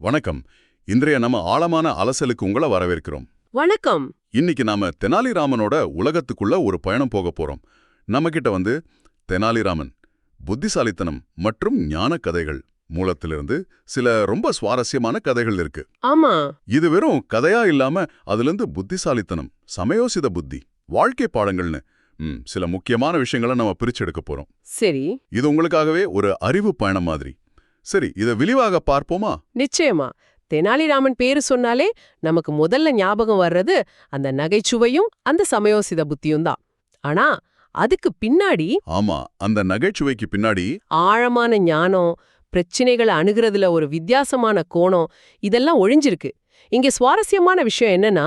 வணக்கம். இன்றைய நம்ம ஆழமான அலசலுக்கு உங்களை வரவேற்கிறோம். வணக்கம். இன்னைக்கு நாம தெனாலிராமனோட உலகத்துக்குள்ள ஒரு பயணம் போக போறோம். நம்ம தெனாலிராமன் புத்திசாலித்தனம் மற்றும் ஞான கதைகள் மூலத்திலிருந்து சில ரொம்ப சுவாரஸ்யமான கதைகள் இருக்கு. ஆமா. இது வெறும் கதையா இல்லாம அதிலிருந்து புத்திசாலித்தனம், சமயோசித புத்தி, வாழ்க்கை பாடங்கள்னு சில முக்கியமான விஷயங்களை நம்ம பிரிச்செடுக்க போறோம். சரி. இது உங்களுக்காகவே ஒரு அறிவு பயணம் மாதிரி. சரி, இதை விரிவாக பார்ப்போமா? நிச்சயமா. தெனாலிராமன் பேரு சொன்னாலே நமக்கு முதல்ல ஞாபகம் வர்றது அந்த நகைச்சுவையும் அந்த சமயோசித புத்தியும் தான். ஆனா அதுக்கு பின்னாடி ஆமா, அந்த நகைச்சுவைக்கு பின்னாடி ஆழமான ஞானம், பிரச்சனைகளை அணுகிறதுல ஒரு வித்தியாசமான கோணம், இதெல்லாம் ஒழிஞ்சிருக்கு. இங்க சுவாரஸ்யமான விஷயம் என்னன்னா,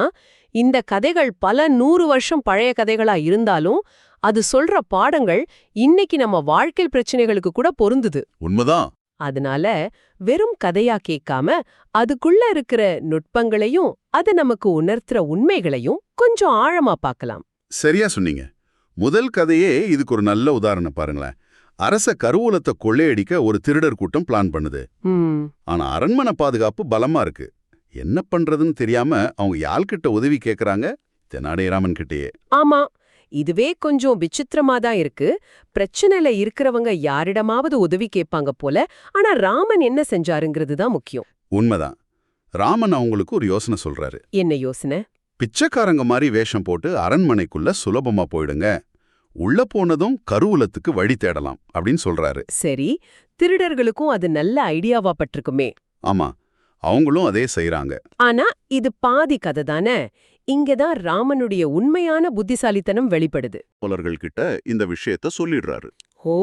இந்த கதைகள் பல 100 வருஷம் பழைய கதைகளா இருந்தாலும் அது சொல்ற பாடங்கள் இன்னைக்கு நம்ம வாழ்க்கை பிரச்சனைகளுக்கு கூட பொருந்துது. உண்மைதான். அதனால வெறும் கதையா கேட்காம அதுக்குள்ள இருக்கிற நுட்பங்களையும் அது நமக்கு உணர்த்துற உண்மைகளையும் கொஞ்சம் ஆழமா பார்க்கலாம். சரியா சொன்னீங்க. முதல் கதையே இதுக்கு ஒரு நல்ல உதாரணம் பாருங்களேன். அரச கருவூலத்தை கொள்ளையடிக்க ஒரு திருடர் கூட்டம் பிளான் பண்ணுது. ஆனா அரண்மனை பாதுகாப்பு பலமா இருக்கு. என்ன பண்றதுன்னு தெரியாம அவங்க யாழ்கிட்ட உதவி கேக்குறாங்க, தெனாலிராமன் கிட்டேயே. ஆமா, இதுவே கொஞ்சம் விசித்திரமா தான் இருக்கு. பிரச்சனையில இருக்கிறவங்க யாரிடமாவது உதவி கேட்பாங்க போல. ஆனா ராமன் என்ன செஞ்சாருங்கிறது தான் முக்கியம். உண்மைதான். ராமன் அவங்களுக்கு ஒரு யோசனை சொல்றாரு. என்ன யோசனை? பிச்சைக்காரங்க மாதிரி வேஷம் போட்டு அரண்மனைக்குள்ள சுலபமா போயிடுங்க, உள்ள போனதும் கருவூலத்துக்கு வழி தேடலாம் அப்படின்னு சொல்றாரு. சரி, திருடர்களுக்கும் அது நல்ல ஐடியாவா பட்டிருக்குமே. ஆமா, அவங்களும் அதே செய்யறாங்க. ஆனா இது பாதி கதை தானே. இங்கதான் ராமனுடைய உண்மையான புத்திசாலித்தனம் வெளிப்படுது. கிட்ட இந்த விஷயத்த சொல்லிடுறாரு. ஓ,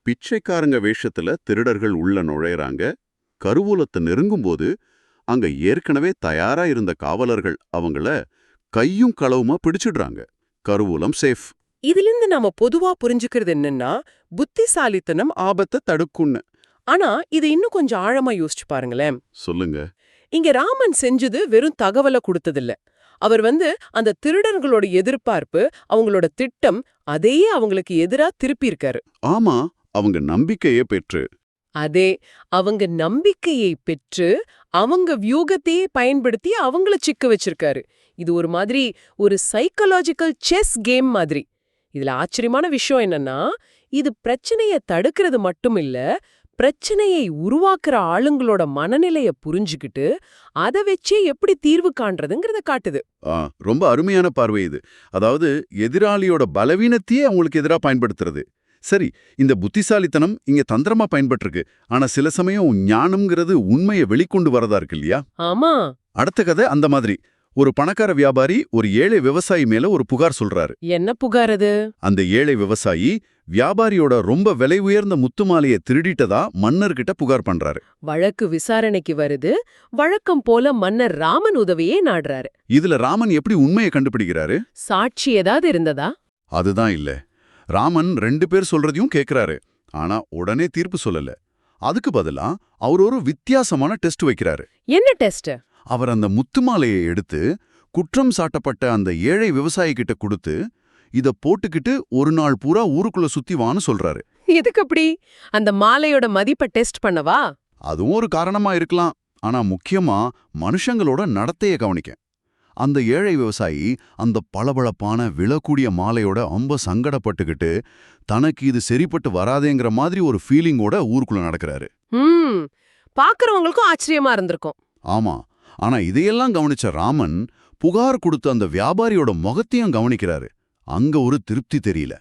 பிச்சைக்காரங்க வேஷத்துல திருடர்கள் உள்ள நுழையறாங்க. கருவூலத்தை நெருங்கும்போது அங்க ஏற்கனவே தயாரா இருந்த காவலர்கள் அவங்கள கையும் களவுமா பிடிச்சிடுறாங்க. கருவூலம் சேஃப். இதிலிருந்து நாம பொதுவா புரிஞ்சுக்கிறது என்னன்னா, புத்திசாலித்தனம் ஆபத்தை தடுக்கும்னு. ஆனா இது இன்னும் கொஞ்சம் ஆழமா யோசிச்சு பாருங்களேன். சொல்லுங்க. இங்க ராமன் செஞ்சது வெறும் தகவலை கொடுத்ததில்ல. அவர் அந்த திருடர்களோட எதிர்பார்ப்பு, அவங்களோட திட்டம், அதையே அவங்களுக்கு எதிரா திருப்பியிருக்காரு. ஆமா, அவங்க நம்பிக்கையே பெற்று அவங்க நம்பிக்கையை பெற்று அவங்க வியூகத்தையே பயன்படுத்தி அவங்கள சிக்க வச்சிருக்காரு. இது ஒரு மாதிரி ஒரு சைக்கலாஜிக்கல் செஸ் கேம் மாதிரி. இதுல ஆச்சரியமான விஷயம் என்னன்னா, இது பிரச்சனையை தடுக்கிறது மட்டும் இல்ல, பிரச்சனையை உருவாக்குற ஆளுங்களோட மனநிலைய புரிஞ்சுக்கிட்டு அதை வச்சே எப்படி தீர்வு காண்றதுங்கிறத காட்டுது. ரொம்ப அருமையான பார்வை இது. அதாவது எதிராளியோட பலவீனத்தையே அவங்களுக்கு எதிராக பயன்படுத்துறது. சரி, இந்த புத்திசாலித்தனம் இங்க தந்திரமா பயன்பட்டிருக்கு. ஆனா சில சமயம் ஞானம்ங்கிறது உண்மையை வெளிக்கொண்டு வரதா இருக்கு இல்லையா? ஆமா. அடுத்த கதை அந்த மாதிரி. ஒரு பணக்கார வியாபாரி ஒரு ஏழை விவசாயி மேல ஒரு புகார் சொல்றாரு. என்ன புகார் அது? அந்த ஏழை விவசாயி வியாபாரியோட ரொம்ப விலை உயர்ந்த முத்துமாலையை திருடிட்டதா மன்னர்கிட்ட புகார் பண்றாரு. வழக்கு விசாரணைக்கு வருது. வழக்கம் போல மன்னர் ராமன் உதவியே நாடுறாரு. இதுல ராமன் எப்படி உண்மையை கண்டுபிடிக்கிறாரு? சாட்சி ஏதாவது இருந்ததா? அதுதான் இல்ல. ராமன் 2 பேர் சொல்றதையும் கேக்குறாரு. ஆனா உடனே தீர்ப்பு சொல்லல. அதுக்கு பதிலா அவர் ஒரு வித்தியாசமான டெஸ்ட் வைக்கிறாரு. என்ன டெஸ்ட்? அவர் அந்த முத்துமாலையை எடுத்து குற்றம் சாட்டப்பட்ட அந்த ஏழை விவசாயி கிட்ட கொடுத்து, இத போட்டுக்கிட்டு ஒரு நாள் பூரா ஊருக்குள்ள சுத்தி வான்னு சொல்றாரு. எதுக்கு அப்படி? அந்த மாலையோட மதிப்பை டெஸ்ட் பண்ணவா? அதுவும் ஒரு காரணமா இருக்கலாம். ஆனா முக்கியமா மனுஷங்களோட நடத்தைய கவனிக்க. அந்த ஏழை விவசாயி அந்த பளபளப்பான விழக்கூடிய மாலையோட ரொம்ப சங்கடப்பட்டுக்கிட்டு தனக்கு இது சரிப்பட்டு வராதேங்கிற மாதிரி ஒரு ஃபீலிங்கோட ஊருக்குள்ள நடக்கிறாரு. பாக்குறவங்களுக்கும் ஆச்சரியமா இருந்திருக்கும். ஆமா, ஆனா இதையெல்லாம் கவனிச்ச ராமன் புகார் கொடுத்த அந்த வியாபாரியோட முகத்தையும் கவனிக்கிறாரு. அங்க ஒரு திருப்தி தெரியல.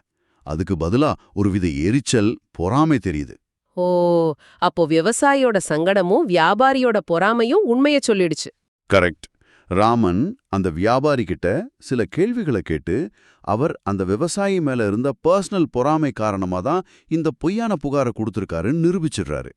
அதுக்கு பதிலா ஒருவித எரிச்சல், பொறாமை தெரியுது. ஓ, அப்போ விவசாயியோட சங்கடமும் வியாபாரியோட பொறாமையும் உண்மைய சொல்லிடுச்சு. கரெக்ட். ராமன் அந்த வியாபாரி கிட்ட சில கேள்விகளை கேட்டு அவர் அந்த விவசாயி மேல இருந்த பர்சனல் பொறாமை காரணமா தான் இந்த பொய்யான புகாரை கொடுத்திருக்காருன்னு நிரூபிச்சிடுறாரு.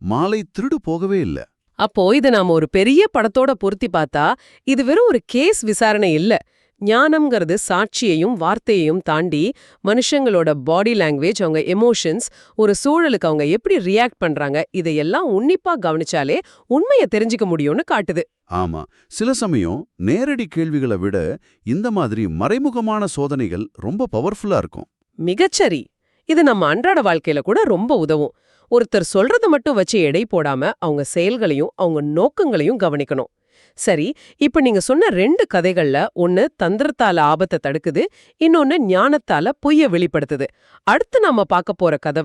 மாலை திருடு போகவே இல்ல. அப்போ இது நாம ஒரு பெரிய படத்தோட பொருத்தி பார்த்தா இது வெறும் ஒரு கேஸ் விசாரணை இல்ல. ஞானம்ங்கிறது சாட்சியையும் வார்த்தையையும் தாண்டி மனுஷங்களோட பாடி லாங்குவேஜ், அவங்க எமோஷன்ஸ், ஒரு சூழலுக்கு அவங்க எப்படி ரியாக்ட் பண்றாங்க, இதையெல்லாம் உன்னிப்பா கவனிச்சாலே உண்மையை தெரிஞ்சுக்க முடியும்னு காட்டுது. ஆமா, சில சமயம் நேரடி கேள்விகளை விட இந்த மாதிரி மறைமுகமான சோதனைகள் ரொம்ப பவர்ஃபுல்லா இருக்கும். மிகச்சரி. இது நம்ம அன்றாட வாழ்க்கையில கூட ரொம்ப உதவும். ஒருத்தர் சொல்றத மட்டும் வச்சு எடை போடாம அவங்க செயல்களையும் அவங்க நோக்கங்களையும் கவனிக்கணும். சரி, இப்ப நீங்க சொன்ன 2 கதைகள்ல ஒன்னு தந்திரத்தால ஆபத்தை தடுக்குது, இன்னொன்னு ஞானத்தால பொய்ய வெளிப்படுத்துது. அடுத்து நாம பார்க்க போற கதை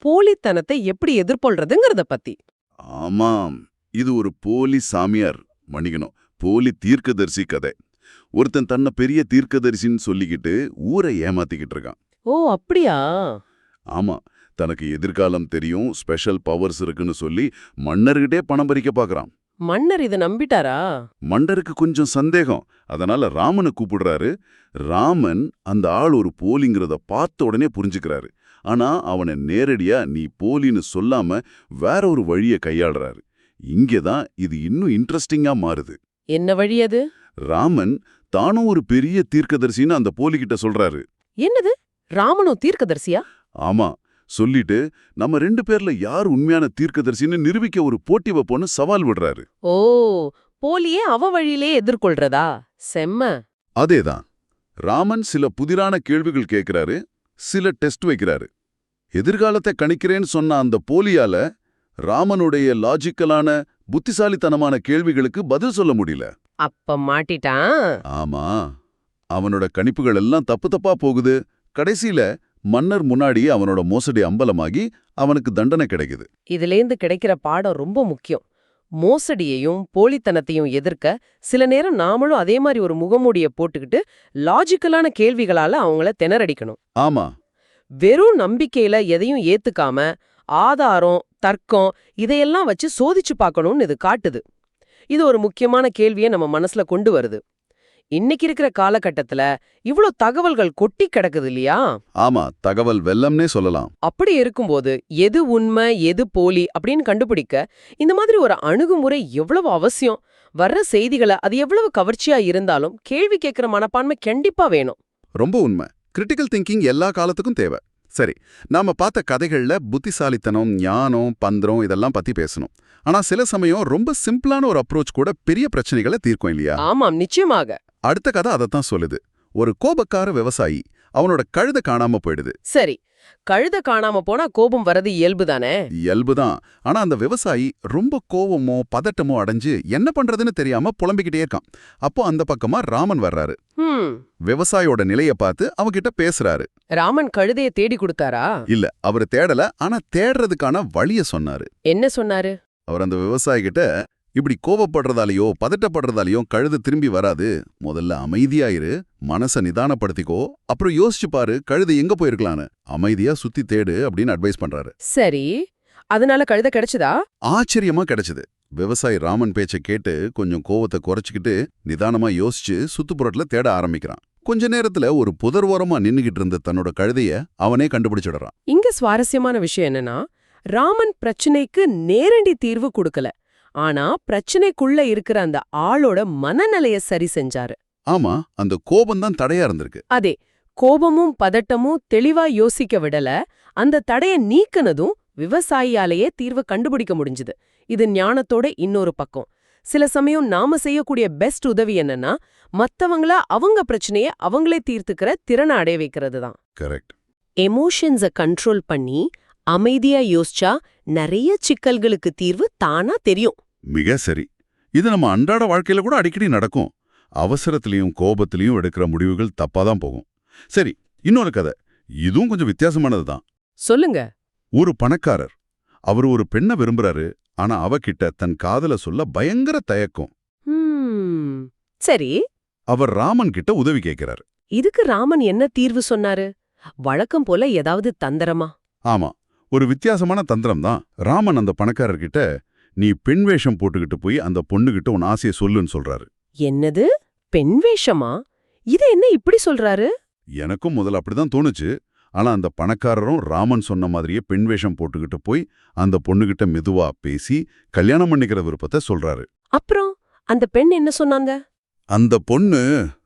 போலித்தனத்தை எப்படி எதிர்கொள்றதுங்கறத பத்தி. ஆமாம், இது ஒரு போலி சாமியார், மன்னிக்கணும், போலி தீர்க்கதரிசி கதை. ஒருத்தன் தன்னை பெரிய தீர்க்கதரிசின்னு சொல்லிக்கிட்டு ஊரை ஏமாத்திக்கிட்டு இருக்கான். ஓ, அப்படியா? ஆமா, தனக்கு எதிர்காலம் தெரியும், ஸ்பெஷல் பவர்ஸ் இருக்குன்னு சொல்லி மன்னர்கிட்டே பணம் பறிக்க பார்க்கறான். மன்னர் இத நம்பிட்டாரா? மன்னருக்கு கொஞ்சம் சந்தேகம், அதனால ராமனை கூப்பிடுறாரு. ராமன் அந்த ஆள் ஒரு போலிங்கிறத பார்த்த உடனே புரிஞ்சுக்கிறாரு. ஆனா அவனை நேரடியா நீ போலின்னு சொல்லாம வேற ஒரு வழியை கையாளுறாரு. இங்கதான் இது இன்னும் இன்ட்ரெஸ்டிங்கா மாறுது. என்ன வழி அது? ராமன் தானும் ஒரு பெரிய தீர்க்கதரிசின்னு அந்த போலிகிட்ட சொல்றாரு. என்னது, ராமனோ தீர்க்கதரிசியா? ஆமா, சொல்லிட்டு நம்ம 2 பேர்ல யார் உண்மையான தீர்க்கதரிசின்னு நிரூபிக்க ஒரு போட்டி வைப்போன்னு சவால் விடுறாரு. ஓ, போலியே அவ வழியிலே எதிர்கொள்றதா? செம்ம. அதேதான். ராமன் சில புதிரான கேள்விகள் கேட்கிறாரு, சில டெஸ்ட் வைக்கிறாரு. எதிர்காலத்தை கணிக்கிறேன்னு சொன்ன அந்த போலியால ராமனுடைய லாஜிக்கலான புத்திசாலித்தனமான கேள்விகளுக்கு பதில் சொல்ல முடியல. அப்ப மாட்டிட்டான். ஆமா, அவனோட கணிப்புகள் எல்லாம் தப்பு தப்பா போகுது. கடைசியில மன்னர் முன்னாடி அவனோட மோசடி அம்பலமாகி அவனுக்கு தண்டனை கிடைக்குது. இதுலேந்து கிடைக்கிற பாடம் ரொம்ப முக்கியம். மோசடியையும் போலித்தனத்தையும் எதிர்க்க சில நேரம் நாமளும் அதே மாதிரி ஒரு முகமூடிய போட்டுக்கிட்டு லாஜிக்கலான கேள்விகளால அவங்கள திணறடிக்கணும். ஆமா, வெறும் நம்பிக்கையில எதையும் ஏத்துக்காம ஆதாரம், தர்க்கம் இதையெல்லாம் வச்சு சோதிச்சு பார்க்கணும்னு இது காட்டுது. இது ஒரு முக்கியமான கேள்வியை நம்ம மனசுல கொண்டு வருது. இன்னைக்கு இருக்கிற காலகட்டத்துல இவ்ளோ தகவல்கள் கொட்டி கிடக்குது இல்லையா? ஆமா, தகவல் வெள்ளம்னே சொல்லலாம். அப்படி இருக்கும்போது எது உண்மை எது போலி அப்படின்னு கண்டுபிடிக்க இந்த மாதிரி ஒரு அணுகுமுறை எவ்வளவு அவசியம். வர்ற செய்திகளை அது எவ்வளவு கவர்ச்சியா இருந்தாலும் கேள்வி கேட்கிற மனப்பான்மை கண்டிப்பா வேணும். ரொம்ப உண்மை. கிரிட்டிக்கல் திங்கிங் எல்லா காலத்துக்கும் தேவை. சரி, நாம பார்த்த கதைகள்ல புத்திசாலித்தனம், ஞானம், பந்திரம் இதெல்லாம் பத்தி பேசணும். ஆனா சில சமயம் ரொம்ப சிம்பிளான ஒரு அப்ரோச் கூட பெரிய பிரச்சனைகளை தீர்க்கும் இல்லையா? ஆமாம், நிச்சயமாக. அடுத்த கதை அதைத்தான் சொல்லுது. ஒரு கோபக்கார விவசாயி, அவனோட கழுதை காணாம போயிடுது. சரி, கழுத காணாம போனா கோபம் வரது இயல்புதானே? இயல்புதான். ஆனா அந்த விவசாயி ரொம்ப கோவமோ பதட்டமோ அடைஞ்சு என்ன பண்றதுன்னு தெரியாம புலம்பிக்கிட்டே இருக்கான். அப்போ அந்த பக்கமா ராமன் வர்றாரு. விவசாயியோட நிலைய பார்த்து அவகிட்ட பேசுறாரு. ராமன் கழுதைய தேடி கொடுத்தாரா? இல்ல, அவரு தேடல, ஆனா தேடுறதுக்கான வழிய சொன்னாரு. என்ன சொன்னாரு? அவர் அந்த விவசாயி கிட்ட, இப்படி கோவப்படுறதாலேயோ பதட்டப்படுறதாலேயோ கழுது திரும்பி வராது. முதல்ல அமைதியாயிரு, மனச நிதானப்படுத்திக்கோ, அப்புறம் யோசிச்சு பாரு கழுது எங்க போயிருக்கலான்னு. அமைதியா சுத்தி தேடு அப்படின்னு அட்வைஸ் பண்றாரு. சரி, அதனால கழுத கிடைச்சதா? ஆச்சரியமா கிடைச்சது. விவசாயி ராமன் பேச்சை கேட்டு கொஞ்சம் கோவத்தை குறைச்சிக்கிட்டு நிதானமா யோசிச்சு சுத்துப்புறத்துல தேட ஆரம்பிக்கிறான். கொஞ்ச நேரத்துல ஒரு புதர் ஓரமா நின்னுகிட்டு இருந்த தன்னோட கழுதைய அவனே கண்டுபிடிச்சிடுறான். இங்க சுவாரஸ்யமான விஷயம் என்னன்னா, ராமன் பிரச்சனைக்கு நேரடி தீர்வு கொடுக்கல, ஆனா பிரச்சனைக்குள்ள இருக்கிற அந்த ஆளோட மனநிலைய சரி செஞ்சாரு. ஆமா, அந்த கோபம்தான் தடையா இருந்திருக்கு. அதே கோபமும் பதட்டமும் தெளிவா யோசிக்க விடல, அந்த தடைய நீக்கினதும் விவசாயியாலேயே தீர்வு கண்டுபிடிக்க முடிஞ்சுது. இது ஞானத்தோட இன்னொரு பக்கம். சில சமயம் நாம செய்யக்கூடிய பெஸ்ட் உதவி என்னன்னா, மத்தவங்கள அவங்க பிரச்சனைய அவங்களே தீர்த்துக்கிற திறனை அடைய வைக்கிறது தான். கரெக்ட். எமோஷன்ஸ கண்ட்ரோல் பண்ணி அமைதியா யோசிச்சா நிறைய சிக்கல்களுக்கு தீர்வு தானா தெரியும். மிக சரி. இது நம்ம அன்றாட வாழ்க்கையில கூட அடிக்கடி நடக்கும். அவசரத்திலையும் கோபத்திலையும் எடுக்கிற முடிவுகள் தப்பாதான் போகும். சரி, இன்னொரு கதை. இதுவும் கொஞ்சம் வித்தியாசமானது தான். சொல்லுங்க. ஒரு பணக்காரர், அவர் ஒரு பெண்ணை விரும்புறாரு. ஆனா அவகிட்ட தன் காதல சொல்ல பயங்கர தயக்கம். சரி, அவர் ராமன் கிட்ட உதவி கேட்கிறாரு. இதுக்கு ராமன் என்ன தீர்வு சொன்னாரு? வழக்கம் போல ஏதாவது தந்திரமா? ஆமா, ஒரு வித்தியாசமான தந்திரம் தான். ராமன் அந்த பணக்காரர்கிட்ட, நீ பெண் வேஷம் போட்டுக்கிட்டு போய் அந்த பொண்ணுகிட்ட உன் ஆசையை சொல்லுன்னு சொல்றாரு. என்னது, பெண் வேஷமா? இத என்ன இப்படி சொல்றாரு? எனக்கும் முதல்ல அப்படிதான் தோணுச்சு. ஆனா அந்த பணக்காரரும் ராமன் சொன்ன மாதிரியே பெண் வேஷம் போட்டுக்கிட்டு போய் அந்த பொண்ணுகிட்ட மெதுவா பேசி கல்யாணம் பண்ணிக்கிற விருப்பத்தை சொல்றாரு. அப்புறம் அந்த பெண் என்ன சொன்னாங்க? அந்த பொண்ணு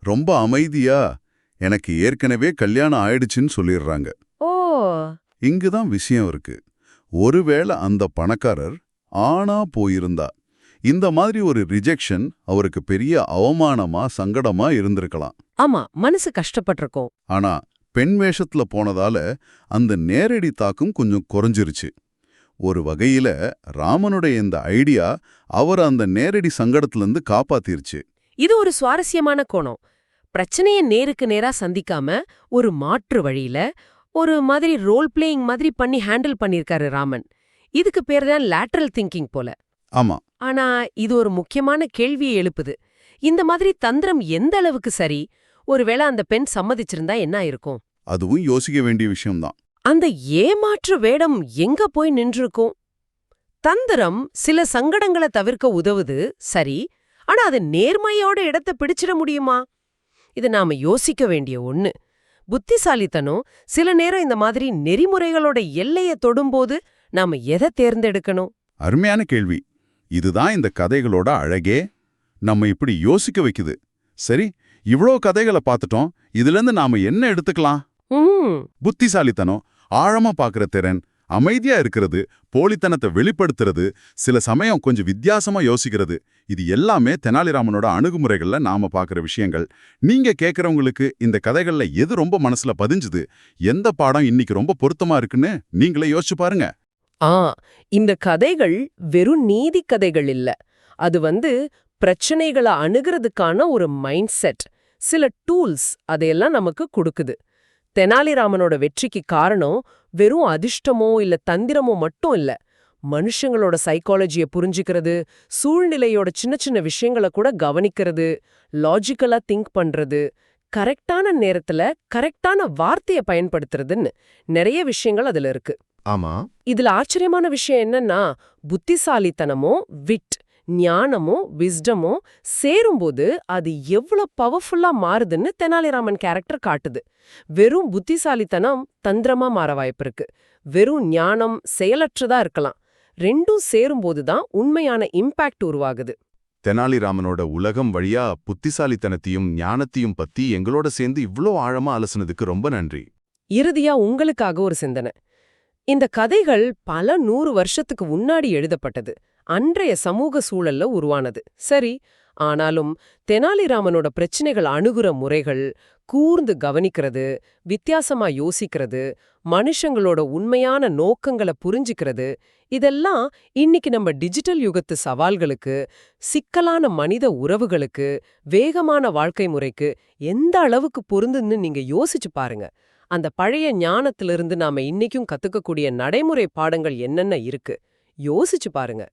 ரொம்ப அமைதியா, எனக்கு ஏற்கனவே கல்யாணம் ஆயிடுச்சுன்னு சொல்லிடுறாங்க. ஓ, இங்குதான் விஷயம் இருக்கு. ஒருவேளை அந்த பணக்காரர் ஆனா போயிருந்தா இந்த மாதிரி ஒரு ரிஜெக்ஷன் அவருக்கு பெரிய அவமானமா சங்கடமா இருந்திருக்கலாம். ஆமா, மனசு கஷ்டப்பட்டிருக்கும். ஆனா பெண் வேஷத்துல போனதால அந்த நேரடி தாக்கம் கொஞ்சம் குறைஞ்சிருச்சு. ஒரு வகையில ராமனுடைய இந்த ஐடியா அவர் அந்த நேரடி சங்கடத்திலிருந்து காப்பாத்திருச்சு. இது ஒரு சுவாரஸ்யமான கோணம். பிரச்சனைய நேருக்கு நேரா சந்திக்காம ஒரு மாற்று வழியில ஒரு மாதிரி ரோல் பிளேயிங் மாதிரி பண்ணி ஹேண்டில் பண்ணிருக்காரு ராமன். இதுக்கு பேர் தான் லேட்டரல் திங்கிங் போல. ஆமா. ஆனா இது ஒரு முக்கியமான கேள்வியை எழுப்புது. இந்த மாதிரி தந்திரம் எந்த அளவுக்கு சரி? ஒருவேளை அந்த பெண் சம்மதிச்சிருந்தா என்ன இருக்கும்? அதுவும் யோசிக்க வேண்டிய விஷயம்தான். அந்த ஏமாற்று வேடம் எங்க போய் நின்றுருக்கும்? தந்திரம் சில சங்கடங்களை தவிர்க்க உதவுது, சரி. ஆனா அது நேர்மையோட இடத்தை பிடிச்சிட முடியுமா? இது நாம யோசிக்க வேண்டிய ஒண்ணு. புத்திசாலித்தனம் சில நேரம் இந்த மாதிரி நெறிமுறைகளோட எல்லைய தொடும்போது நாம எதை தேர்ந்தெடுக்கணும்? அருமையான கேள்வி. இதுதான் இந்த கதைகளோட அழகே. நம்ம இப்படி யோசிக்க வைக்குது. சரி, இவ்ளோ கதைகளை பார்த்துட்டோம். இதிலிருந்து நாம என்ன எடுத்துக்கலாம்? புத்திசாலித்தனம், ஆழமா பார்க்கிற திறன், அமைதியா இருக்கிறது, போலித்தனத்தை வெளிப்படுத்துறது, சில சமயம் கொஞ்சம் வித்தியாசமா யோசிக்கிறது, இது எல்லாமே தெனாலிராமனோட அணுகுமுறைகள்ல நாம பார்க்கிற விஷயங்கள். நீங்க கேட்கறவங்களுக்கு இந்த கதைகள்ல எது ரொம்ப மனசுல பதிஞ்சுது, எந்த பாடம் இன்னைக்கு ரொம்ப பொருத்தமா இருக்குன்னு நீங்களே யோசிச்சு பாருங்க. இந்த கதைகள் வெறும் நீதி கதைகள் இல்ல. அது பிரச்சனைகளை அணுகிறதுக்கான ஒரு மைண்ட் செட், சில டூல்ஸ் அதையெல்லாம் நமக்கு கொடுக்குது. தெனாலிராமனோட வெற்றிக்கு காரணம் வெறும் அதிர்ஷ்டமோ இல்ல தந்திரமோ மட்டும் இல்ல. மனுஷங்களோட சைக்காலஜிய புரிஞ்சுக்கிறது, சூழ்நிலையோட சின்ன சின்ன விஷயங்களை கூட கவனிக்கிறது, லாஜிக்கலா திங்க் பண்றது, கரெக்டான நேரத்துல கரெக்டான வார்த்தைய பயன்படுத்துறதுன்னு நிறைய விஷயங்கள் அதுல இருக்கு. ஆமா. இதுல ஆச்சரியமான விஷயம் என்னன்னா, புத்திசாலித்தனமோ விட், ஞானமோ விஸ்டமோ சேரும்போது அது எவ்வளவு பவர்ஃபுல்லா மாறுதுன்னு தெனாலிராமன் கேரக்டர் காட்டுது. வெறும் புத்திசாலித்தனம் தந்திரமா மாற வாய்ப்பிருக்கு. வெறும் ஞானம் செயலற்றதா இருக்கலாம். ரெண்டும் சேரும்போதுதான் உண்மையான இம்பாக்ட் உருவாகுது. தெனாலிராமனோட உலகம் வழியா புத்திசாலித்தனத்தையும் ஞானத்தையும் பத்தி எங்களோட சேர்ந்து இவ்ளோ ஆழமா அலசுனதுக்கு ரொம்ப நன்றி. இறுதியா உங்களுக்காக ஒரு சிந்தனை. இந்த கதைகள் பல 100 வருஷத்துக்கு முன்னாடி எழுதப்பட்டது. அன்றைய சமூக சூழல்ல உருவானது. சரி, ஆனாலும் தெனாலிராமனோட பிரச்சனைகள் அணுகுற முறைகள், கூர்ந்து கவனிக்கிறது, வித்தியாசமா யோசிக்கிறது, மனுஷங்களோட உண்மையான நோக்கங்களை புரிஞ்சுக்கிறது, இதெல்லாம் இன்னைக்கு நம்ம டிஜிட்டல் யுகத்து சவால்களுக்கு, சிக்கலான மனித உறவுகளுக்கு, வேகமான வாழ்க்கை முறைக்கு எந்த அளவுக்கு பொருந்துன்னு நீங்க யோசிச்சு பாருங்க. அந்த பழைய ஞானத்திலிருந்து நாம இன்னைக்கும் கத்துக்கக்கூடிய நடைமுறை பாடங்கள் என்னென்ன இருக்கு யோசிச்சு பாருங்க.